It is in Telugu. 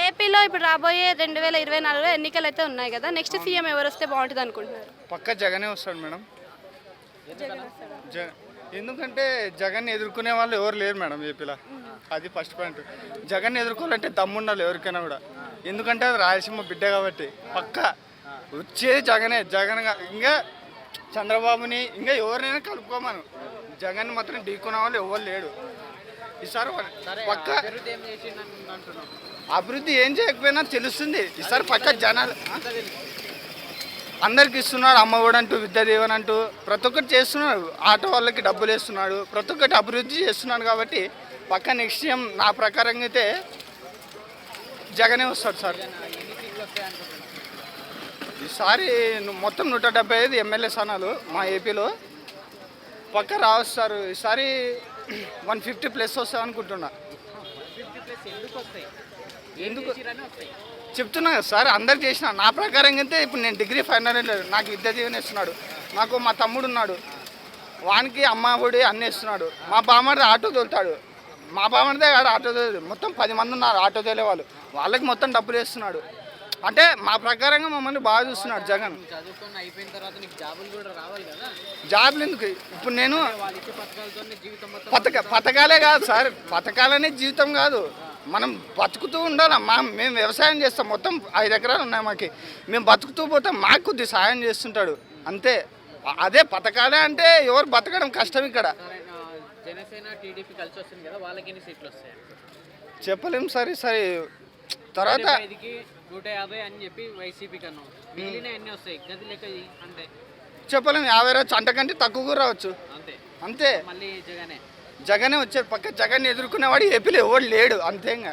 ఏపీలో ఇప్పుడు రాబోయే 2024లో ఎన్నికలు అయితే ఉన్నాయి కదా, నెక్స్ట్ సీఎం ఎవరు వస్తే బాగుంటుంది అనుకుంటున్నారు? పక్క జగనే వస్తాడు మేడం. ఎందుకంటే జగన్ ఎదుర్కొనే వాళ్ళు ఎవరు లేరు మేడం ఏపీలో. అది ఫస్ట్ పాయింట్. జగన్ ఎదుర్కోవాలంటే దమ్ముండాలి ఎవరికైనా కూడా. ఎందుకంటే అది రాయలసీమ బిడ్డ కాబట్టి పక్క వచ్చేది జగనే. ఇంకా చంద్రబాబుని ఇంకా ఎవరినైనా కలుపుకోమను. జగన్ మాత్రం ఢీకునే వాళ్ళు ఎవరు లేడు ఈసారి. పక్క అభివృద్ధి ఏం చేయకపోయినా తెలుస్తుంది ఈసారి. పక్క జనాలు అందరికి ఇస్తున్నాడు. అమ్మ కూడా అంటూ, విద్యా దీవెన అంటూ ప్రతి ఒక్కటి చేస్తున్నాడు. ఆటో వాళ్ళకి డబ్బులు వేస్తున్నాడు. ప్రతి ఒక్కటి అభివృద్ధి చేస్తున్నాడు కాబట్టి పక్క నెక్స్ట్ టైం నా ప్రకారంగా అయితే జగనే వస్తాడు సార్. ఈసారి మొత్తం 175 ఎమ్మెల్యే స్థానాలు మా ఏపీలో పక్క రావస్తారు. ఈసారి 150+ వస్తాయి అనుకుంటున్నా. ఎందుకు చెప్తున్నా కదా సార్, అందరు చేసిన నా ప్రకారం అయితే ఇప్పుడు నేను డిగ్రీ ఫైనల్ ఇయర్, నాకు విద్యా దీవెన ఇస్తున్నాడు. నాకు మా తమ్ముడు ఉన్నాడు, వానికి అమ్మ ఒడి అన్నీ ఇస్తున్నాడు. మా బామ్మడిది ఆటో తోలుతాడు. మా బామ్మడిదే కాదు ఆటో తోలేదు, మొత్తం 10 మంది ఉన్నారు ఆటో తోలే వాళ్ళు. వాళ్ళకి మొత్తం డబ్బులు వేస్తున్నాడు. అంటే మా ప్రకారంగా మమ్మల్ని బాగా చూస్తున్నాడు జగన్. జాబులు ఎందుకు ఇప్పుడు నేను పథకాలే కాదు సార్, పథకాలనే జీవితం కాదు. మనం బతుకుతూ ఉండాలి. మేము వ్యవసాయం చేస్తాం, మొత్తం 5 ఎకరాలు ఉన్నాయి మాకు. మేము బతుకుతూ పోతాం, మాకు కొద్ది సాయం చేస్తుంటాడు అంతే. అదే పథకాలే అంటే ఎవరు బతకడం కష్టం ఇక్కడ. చెప్పలేము సరే సరే. తర్వాత 150 అని చెప్పి వైసీపీ కన్నా అంటే చెప్పలేము. 50 రావచ్చు, అంతకంటే తక్కువ కూడా రావచ్చు అంతే. మళ్ళీ జగనే వచ్చాడు. పక్క జగన్ ఎదుర్కొనేవాడు ఏపీలో ఎవడు లేడు అంతేగా.